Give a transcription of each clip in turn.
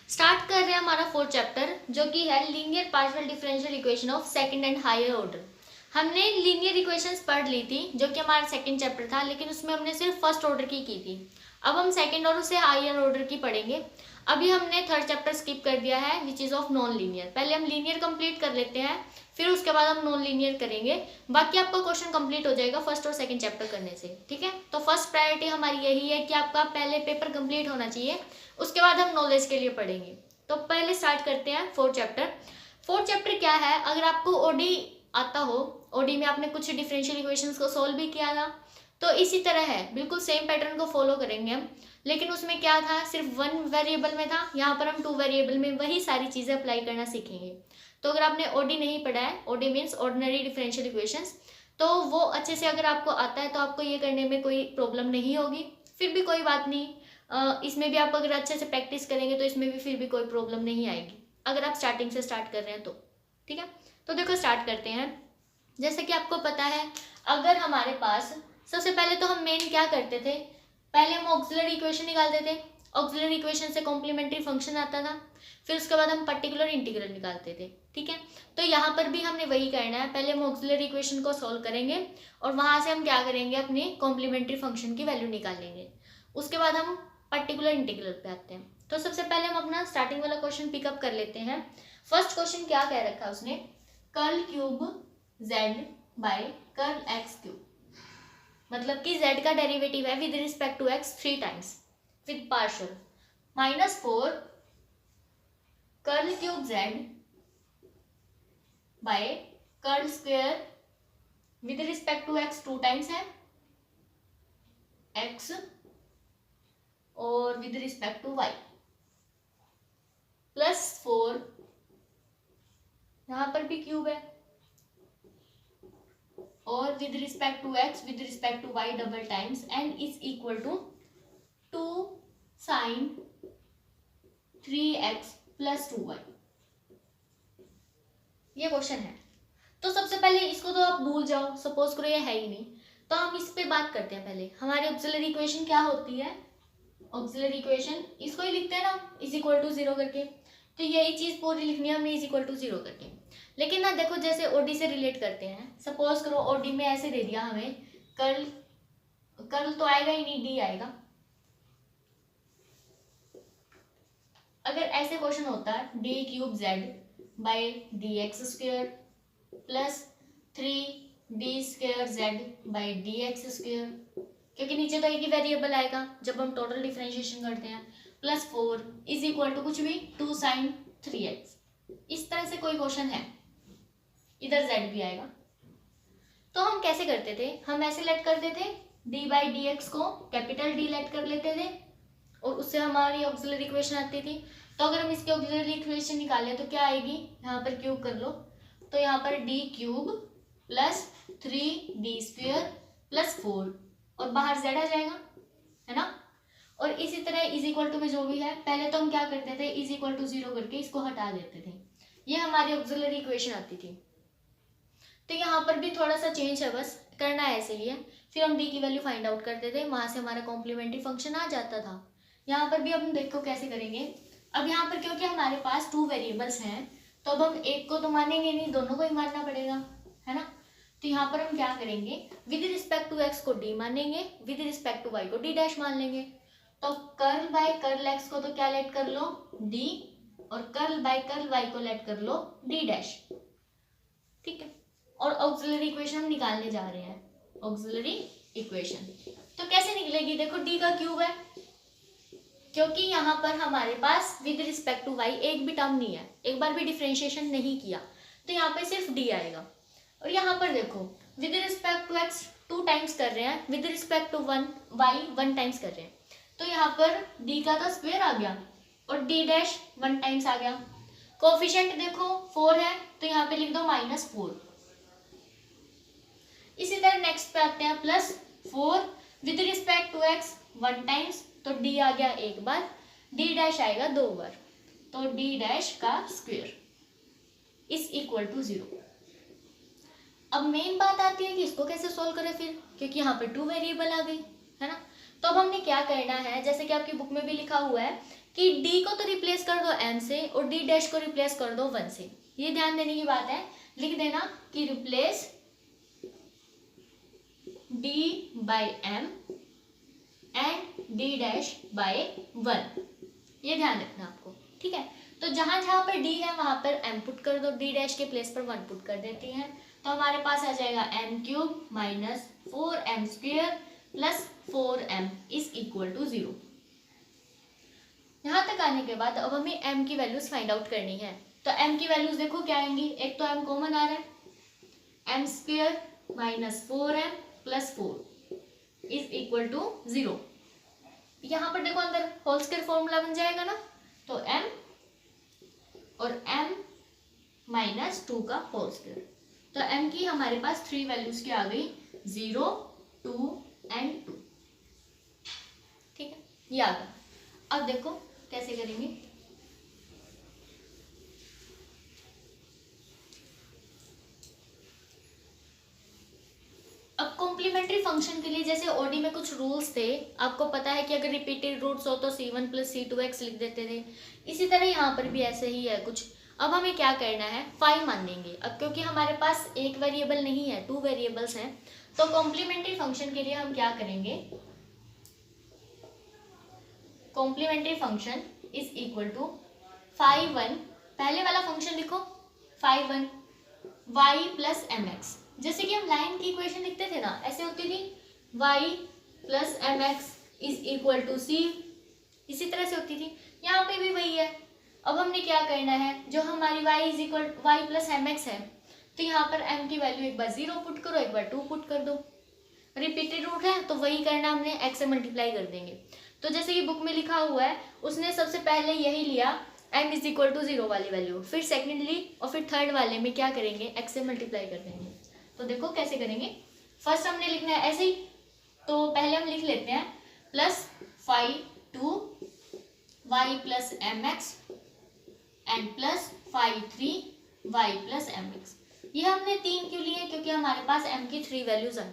Start कर रहे हैं हमारा फोर्थ चैप्टर जो कि है linear partial differential equation of second and higher order. हमने लीनियर इक्वेशंस पढ़ ली थी जो कि हमारा सेकंड चैप्टर था, लेकिन उसमें हमने सिर्फ फर्स्ट ऑर्डर की थी। अब हम सेकंड और उससे हायर ऑर्डर की पढ़ेंगे। अभी हमने थर्ड चैप्टर स्किप कर दिया है which is of non linear. पहले हम लीनियर कंप्लीट कर लेते हैं, फिर उसके बाद हम नॉन लीनियर करेंगे। बाकी आपका क्वेश्चन कंप्लीट हो जाएगा फर्स्ट और सेकंड चैप्टर करने से। ठीक है, तो फर्स्ट प्रायोरिटी हमारी यही है कि आपका पहले पेपर कंप्लीट होना चाहिए, उसके बाद हम नॉलेज के लिए पढ़ेंगे। तो पहले स्टार्ट करते हैं फोर्थ चैप्टर। फोर्थ चैप्टर क्या है, अगर आपको ओडी आता हो, ओडी में आपने कुछ डिफरेंशियल इक्वेशंस को सोल्व भी किया था, तो इसी तरह है, बिल्कुल सेम पैटर्न को फॉलो करेंगे हम। लेकिन उसमें क्या था, सिर्फ वन वेरिएबल में था, यहाँ पर हम टू वेरिएबल में वही सारी चीज़ें अप्लाई करना सीखेंगे। तो अगर आपने ओडी नहीं पढ़ा है, OD means ordinary differential equations, तो वो अच्छे से अगर आपको आता है तो आपको ये करने में कोई प्रॉब्लम नहीं होगी। फिर भी कोई बात नहीं, इसमें भी आप अगर अच्छे से प्रैक्टिस करेंगे तो इसमें भी फिर भी कोई प्रॉब्लम नहीं आएगी अगर आप स्टार्टिंग से स्टार्ट कर रहे हैं तो। ठीक है, तो देखो स्टार्ट करते हैं। जैसे कि आपको पता है, अगर हमारे पास सबसे पहले तो हम मेन क्या करते थे, पहले हम ऑक्सिलरी इक्वेशन निकालते थे। ऑक्सिलरी इक्वेशन से कॉम्प्लीमेंट्री फंक्शन आता था, फिर उसके बाद हम पर्टिकुलर इंटीग्रल निकालते थे। ठीक है, तो यहाँ पर भी हमने वही करना है, पहले हम ऑक्सिलरी इक्वेशन को सॉल्व करेंगे और वहां से हम क्या करेंगे, अपने कॉम्प्लीमेंट्री फंक्शन की वैल्यू निकालेंगे। उसके बाद हम पर्टिकुलर इंटीग्रल पे आते हैं। तो सबसे पहले हम अपना स्टार्टिंग वाला क्वेश्चन पिकअप कर लेते हैं। फर्स्ट क्वेश्चन क्या कह रखा है उसने, curl cube z by curl x cube, मतलब कि z का डेरिवेटिव है with respect to x 3 times with partial -4 curl cube z by curl square with respect to x 2 times है x और विद रिस्पेक्ट टू y +4, यहां पर भी cube है, और with respect to x with respect to y double times and is equal to 2 sin 3x + 2y। ये question है। तो सबसे पहले इसको तो आप भूल जाओ, सपोज करो ये है ही नहीं, तो हम इस पे बात करते हैं। पहले हमारी ऑक्सिलरी इक्वेशन क्या होती है, ऑक्सिलरी इक्वेशन इसको ही लिखते हैं ना, इज इक्वल टू 0 करके। तो यही चीज पूरी लिखनी है हमने, इज इक्वल टू 0 करके। लेकिन ना देखो, जैसे ओडी से रिलेट करते हैं, सपोज करो ओडी में ऐसे दे दिया हमें, कर्ल, कर्ल तो आएगा ही नहीं, डी आएगा। अगर ऐसे क्वेश्चन होता है D cube Z by D x square plus 3d square Z by D x square, क्योंकि नीचे तो एक ही वेरिएबल आएगा जब हम टोटल डिफरेंशिएशन करते हैं, +4 इज इक्वल टू कुछ भी 2 sin 3x। इस तरह से कोई क्वेश्चन है, इधर z भी आएगा। तो हम कैसे करते थे, हम ऐसे लेट करते थे, d बाई डी एक्स को कैपिटल D लेट कर लेते थे और उससे हमारी ऑक्सिलरी इक्वेशन आती थी। तो अगर हम इसकी ऑक्सिलरी इक्वेशन निकालें तो क्या आएगी, यहाँ पर क्यूब कर लो, तो यहाँ पर d cube plus 3d square plus 4 और बाहर z आ जाएगा, है ना। और इसी तरह इज इक्वल टू में जो भी है, पहले तो हम क्या करते थे, इज इक्वल टू 0 करके इसको हटा देते थे, ये हमारी ऑक्सिलरी इक्वेशन आती थी। तो यहाँ पर भी थोड़ा सा चेंज है, बस करना है ऐसे लिए। फिर हम d की वैल्यू फाइंड आउट करते थे, वहां से हमारा कॉम्प्लीमेंट्री फंक्शन आ जाता था। यहाँ पर भी अब हम देखो कैसे करेंगे। अब यहाँ पर क्योंकि हमारे पास 2 वेरिएबल्स हैं, तो अब हम एक को तो मानेंगे नहीं, दोनों को ही मानना पड़ेगा, है ना। तो यहाँ पर हम क्या करेंगे, विद रिस्पेक्ट टू x को d मानेंगे, विद रिस्पेक्ट टू y को d डैश मान लेंगे। तो कर्ल बाय कर्ल x को तो क्या लेट कर लो, d, और कर्ल बाय कर्ल y को लेट कर लो d डैश। ठीक है, और ऑक्सिलरी इक्वेशन हम निकालने जा रहे हैं, ऑक्सिलरी इक्वेशन। तो कैसे निकलेगी, देखो d का क्यूब है, क्योंकि यहाँ पर हमारे पास विद रिस्पेक्ट टू y एक भी टर्म नहीं है, एक बार भी डिफरेंशिएशन नहीं किया, तो यहाँ पे सिर्फ d आएगा। और यहाँ पर देखो with respect to x 2 times कर रहे हैं, with respect to y 1 times कर रहे हैं, तो यहाँ पर d का तो स्क्वायर आ गया और d डैश 1 टाइम्स आ गया। कोफिशिएंट देखो 4 है, तो यहाँ पे लिख दो -4। इसी तरह नेक्स्ट पे आते हैं, +4 with respect to x 1 times, तो d आ गया एक बार, d डैश आएगा 2 बार, तो d डैश का स्क्वायर इज इक्वल टू 0। अब मेन बात आती है कि इसको कैसे सोल्व करें फिर, क्योंकि यहाँ पर 2 वेरिएबल आ गई, है ना। तो अब हमने क्या करना है, जैसे कि आपकी बुक में भी लिखा हुआ है कि डी को तो रिप्लेस कर दो एम से और डी डैश को रिप्लेस कर दो 1 से। ये ध्यान देने की बात है, लिख देना कि replace D by M and D dash by 1। ये ध्यान रखना आपको, ठीक है। तो जहां जहां पर डी है वहां पर एम पुट कर दो, डी डैश के प्लेस पर 1 पुट कर देती हैं। तो हमारे पास आ जाएगा M cube minus 4m square plus 4m is equal to 0। यहाँ तक आने के बाद अब हमें m की वैल्यूज फाइंड आउट करनी है। तो m की वैल्यूज देखो क्या आएंगी, एक तो m कॉमन आ रहा है, m square minus 4m plus 4 is equal to 0। यहाँ पर देखो अंदर होल स्क्वायर फॉर्मूला बन जाएगा ना, तो m और m माइनस 2 का होल स्क्वायर। तो m की हमारे पास 3 वैल्यूज क्या आ गई, 0, 2 एंड 2। ठीक है, ये आ गया। अब देखो कैसे करेंगे। अब कॉम्प्लीमेंट्री फंक्शन के लिए जैसे ओडी में कुछ रूल्स थे, आपको पता है कि अगर रिपीटेड रूट्स हो तो c1 प्लस c2x लिख देते थे। इसी तरह यहाँ पर भी ऐसे ही है कुछ। अब हमें क्या करना है, 5 मान लेंगे। अब क्योंकि हमारे पास एक वेरिएबल नहीं है, 2 वेरिएबल्स हैं, तो कॉम्प्लीमेंट्री फंक्शन के लिए हम क्या करेंगे, complementary function is equal to 5(1), पहले वाला फंक्शन लिखो 5(1) y प्लस एम एक्स। जैसे कि हम लाइन की इक्वेशन लिखते थे ना, ऐसे होती थी y plus M x is equal to c, इसी तरह से होती थी। यहाँ पे भी वही है। अब हमने क्या करना है, जो हमारी y is equal y plus M X है, तो यहाँ पर m की वैल्यू एक बार 0 पुट करो, एक बार 2 पुट कर दो। रिपीटेड रूट है तो वही करना, हमने x से मल्टीप्लाई कर देंगे। तो जैसे कि बुक में लिखा हुआ है, उसने सबसे पहले यही लिया m इज इक्वल टू 0 वाली वैल्यू, फिर सेकेंडली और फिर थर्ड वाले में क्या करेंगे, x से मल्टीप्लाई कर देंगे। तो देखो कैसे करेंगे। फर्स्ट हमने लिखना है ऐसे ही, तो पहले हम लिख लेते हैं plus 5(2) y plus M X and plus 5(3) y plus M X. ये हमने 3 क्यों लिए, क्योंकि हमारे पास m की 3 वैल्यूज आई।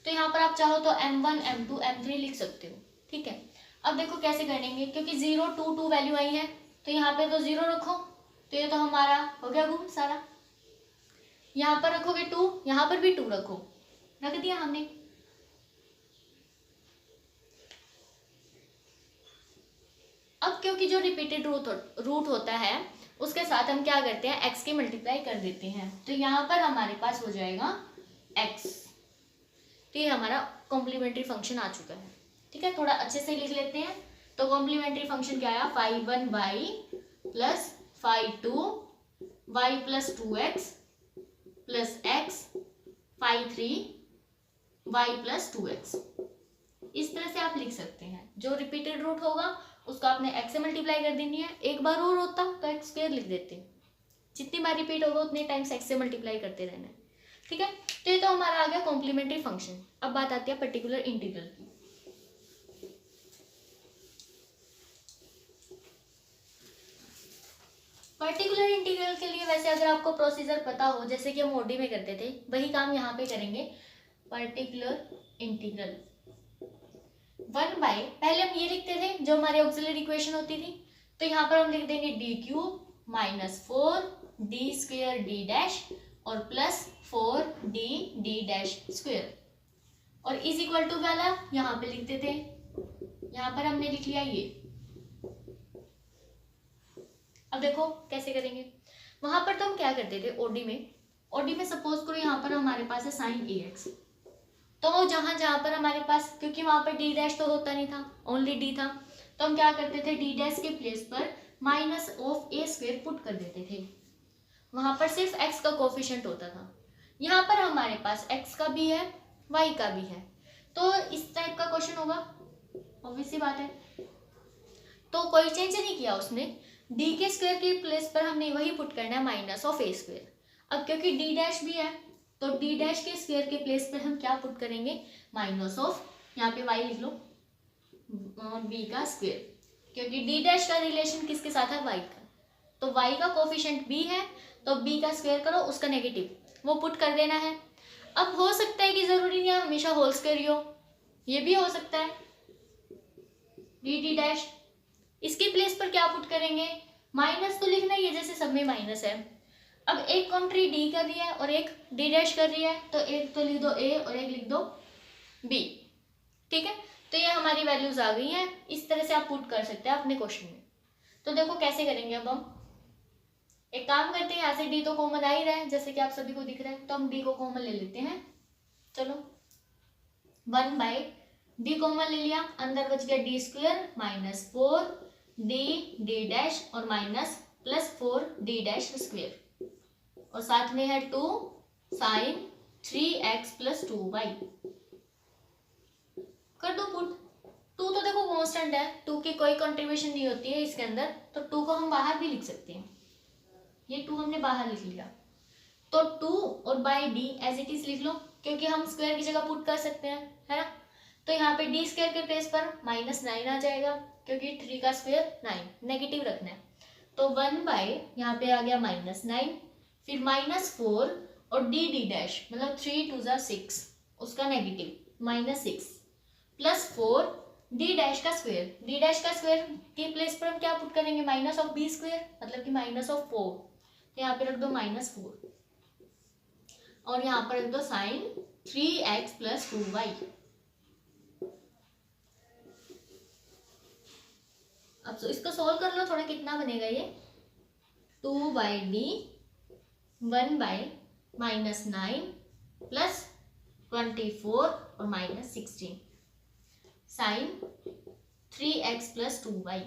तो यहाँ पर आप चाहो तो m1, m2, m3 लिख सकते हो, ठीक है। अब देखो कैसे करेंगे, क्योंकि 0, 2, 2 वैल्यू आई है, तो यहाँ पे तो 0 रखो, तो ये तो हमारा हो गया गुम सारा। यहाँ पर रखोगे 2, यहाँ पर भी 2 रखो, रख दिया हमने। अब क्योंकि जो रिपीटेड रूट होता है उसके साथ हम क्या करते हैं, x की मल्टीप्लाई कर देते हैं। तो यहाँ पर हमारे पास हो जाएगा x। तो ये हमारा कॉम्प्लीमेंट्री फंक्शन आ चुका है, ठीक है। थोड़ा अच्छे से लिख लेते हैं। तो कॉम्प्लीमेंट्री फंक्शन क्या आया, 5(1) plus 5(2) y plus 2x plus x 5(3) y plus 2x। इस तरह से आप लिख सकते हैं। जो रिपीटेड रूट होगा उसको आपने x से मल्टीप्लाई कर देनी है। एक बार और होता तो x स्क्वायर लिख देते, जितनी बार रिपीट होगा उतने टाइम्स x से मल्टीप्लाई करते रहना है, ठीक है। तो ये तो हमारा आ गया कॉम्प्लीमेंट्री फंक्शन। अब बात आती है पर्टिकुलर इंटीग्रल की। पर्टिकुलर इंटीग्रल के लिए वैसे अगर आपको प्रोसीजर पता हो, जैसे कि हम ओडी में करते थे, वही काम यहाँ पे करेंगे। पर्टिकुलर इंटीग्रल 1 बाय, पहले हम ये लिखते थे जो हमारी ऑक्सिलरी इक्वेशन होती थी, तो यहाँ पर हम लिख देंगे d cube minus 4d square d dash और plus 4d d dash square, और इज इक्वल टू वाला यहाँ पे लिखते थे, यहाँ पर हमने लिख लिया ये। अब देखो कैसे करेंगे। वहां पर तो हम क्या करते थे ओडी में सपोज करो यहाँ पर हमारे पास है साइन ax, तो जहां जहां पर हमारे पास, क्योंकि वहां पर डी डैश तो होता नहीं था, ओनली डी था, तो हम क्या करते थे, डी डैश के प्लेस पर minus of A square put कर देते थे। वहां पर सिर्फ x का कोफिशिएंट होता था। यहाँ पर हमारे पास x का भी है, y का भी है, तो इस टाइप का क्वेश्चन होगा, ऑब्वियस सी बात है। तो कोई चेंज नहीं किया उसने, डी के स्क्वायर के प्लेस पर हमने वही पुट करना है माइनस ऑफ ए स्क्वायर। अब क्योंकि डी डैश भी है, तो डी डैश के स्क्वायर के प्लेस पर हम क्या पुट करेंगे, माइनस ऑफ, यहाँ पे y लिख लो, b का स्क्वायर, क्योंकि डी डैश का रिलेशन किसके साथ है, y का, तो y का कोफिशिएंट b है, तो b का स्क्वायर करो, उसका नेगेटिव वो पुट कर देना है। अब हो सकता है कि जरूरी नहीं है हमेशा होल स्क्वायर ही हो, ये भी हो सकता है डी डी डैश, इसके प्लेस पर क्या पुट करेंगे, माइनस तो लिखना ही है, जैसे सब में माइनस है। अब एक कंट्री डी कर रही है और एक डी डैश कर रही है, तो एक तो लिख दो ए और एक लिख दो बी, ठीक है। तो ये हमारी वैल्यूज आ गई हैं, इस तरह से आप पुट कर सकते हैं अपने क्वेश्चन में। तो देखो कैसे करेंगे, अब हम एक काम करते हैं, यहाँ से डी तो कॉमन आ ही रहा है जैसे कि आप सभी को दिख रहा है, तो हम डी को कॉमन ले लेते हैं। चलो 1 बाई डी कॉमन ले लिया, अंदर बच गया d square minus 4 d dash और minus plus 4 d dash square, और साथ में है 2 साइन 3x प्लस 2y। कर दो पुट। 2 तो देखो कांस्टेंट है, 2 की कोई कंट्रीब्यूशन नहीं होती है इसके अंदर, तो 2 को हम बाहर भी लिख सकते हैं, ये 2 हमने बाहर लिख लिया। तो 2 और by d as it is लिख लो, क्योंकि हम स्क्वायर की जगह पुट कर सकते हैं, है ना। तो यहाँ पे डी स्क्वायर के प्लेस पर -9 आ जाएगा, क्योंकि 3 का स्क्वायर 9, नेगेटिव रखना है। तो 1 बाई यहाँ पे आ गया -9, फिर -4 और डी डैश मतलब 3 2 6, उसका नेगेटिव -6 प्लस 4 डी डैश का स्क्वायर, डी डैश का स्क्वायर के प्लेस पर हम क्या पुट करेंगे, माइनस ऑफ बी स्क्वायर मतलब कि -4, तो यहाँ पे रख दो -4 और यहाँ पर रख दो साइन 3x प्लस 2y। अब तो इसको सोल्व कर लो थोड़ा, कितना बनेगा ये, 2 बाई डी 1 बाई -9 प्लस 24 और -16 साइन 3x प्लस 2y।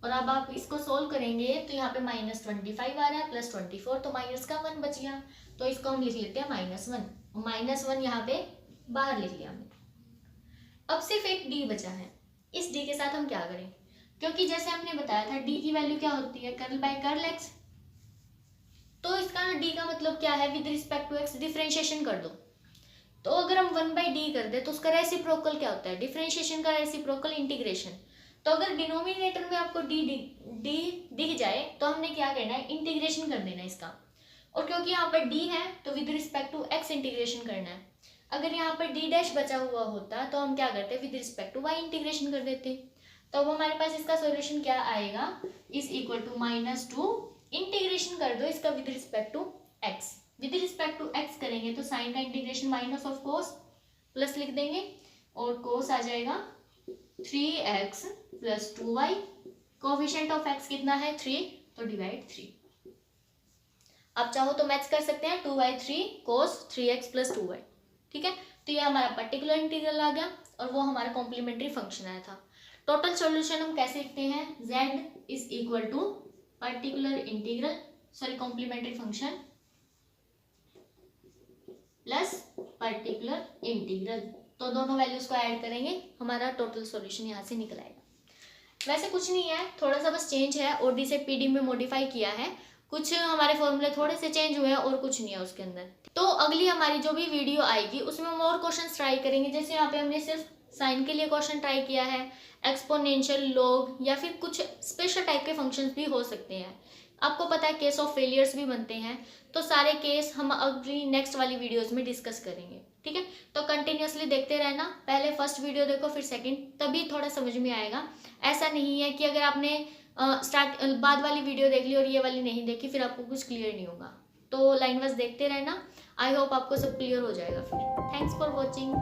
और अब आप इसको सोल्व करेंगे तो यहाँ पे -25 आ रहा है प्लस 24, तो माइनस का 1 बच गया, तो इसको हम लिख लेते हैं -1, -1 यहाँ पे बाहर लिख लिया हमने। अब सिर्फ एक डी बचा है, इस डी के साथ हम क्या करें, क्योंकि जैसे हमने बताया था डी की वैल्यू क्या होती है, कर्ल बाय कर्ल एक्स, तो इसका डी का मतलब क्या है, with respect to x differentiation कर दो। तो अगर हम 1 बाई डी कर दे तो उसका रेसिप्रोकल क्या होता है, डिफरेंशिएशन का रेसिप्रोकल इंटीग्रेशन। तो अगर डिनोमिनेटर में आपको डी दिख जाए तो हमने क्या करना है, इंटीग्रेशन कर देना इसका, और क्योंकि यहाँ पर डी है तो with respect to x integration करना है। अगर यहाँ पर डी डैश बचा हुआ होता तो हम क्या करते, with respect to y integration कर देते। तो अब हमारे पास इसका सॉल्यूशन क्या आएगा, इज इक्वल टू -2 इंटीग्रेशन कर दो इसका with respect to x, with respect to x करेंगे तो साइन का integration minus of cos plus लिख देंगे, और कोस आ जाएगा 3x plus 2y, coefficient of x कितना है 3, तो डिवाइड 3। आप चाहो तो मैच कर सकते हैं, 2/3 कोस 3x प्लस 2y, ठीक है। तो ये हमारा पर्टिकुलर इंटीग्रल आ गया और वो हमारा कॉम्प्लीमेंट्री फंक्शन आया था। टोटल सॉल्यूशन हम कैसे लिखते हैं, z is equal to particular integral complementary function plus particular integral, तो दोनों वैल्यूज को ऐड करेंगे, हमारा टोटल सॉल्यूशन यहाँ से निकल आएगा। वैसे कुछ नहीं है, थोड़ा सा बस चेंज है, ओडी से पीडी में मॉडिफाई किया है, कुछ हमारे फॉर्मूले थोड़े से चेंज हुए हैं और कुछ नहीं है उसके अंदर। तो अगली हमारी जो भी वीडियो आएगी उसमें हम और क्वेश्चन ट्राई करेंगे, जैसे यहाँ पे हमने सिर्फ साइन के लिए क्वेश्चन ट्राई किया है, एक्सपोनेंशियल, लॉग या फिर कुछ स्पेशल टाइप के फंक्शंस भी हो सकते हैं। आपको पता है केस ऑफ फेलियर्स भी बनते हैं, तो सारे केस हम अगली नेक्स्ट वाली वीडियोस में डिस्कस करेंगे, ठीक है। तो कंटिन्यूअसली देखते रहना, पहले फर्स्ट वीडियो देखो फिर सेकंड, तभी थोड़ा समझ में आएगा। ऐसा नहीं है कि अगर आपने बाद वाली वीडियो देख ली और ये वाली नहीं देखी फिर आपको कुछ क्लियर नहीं होगा। तो लाइन वाइज देखते रहना, आई होप आपको सब क्लियर हो जाएगा फिर। Thanks for watching.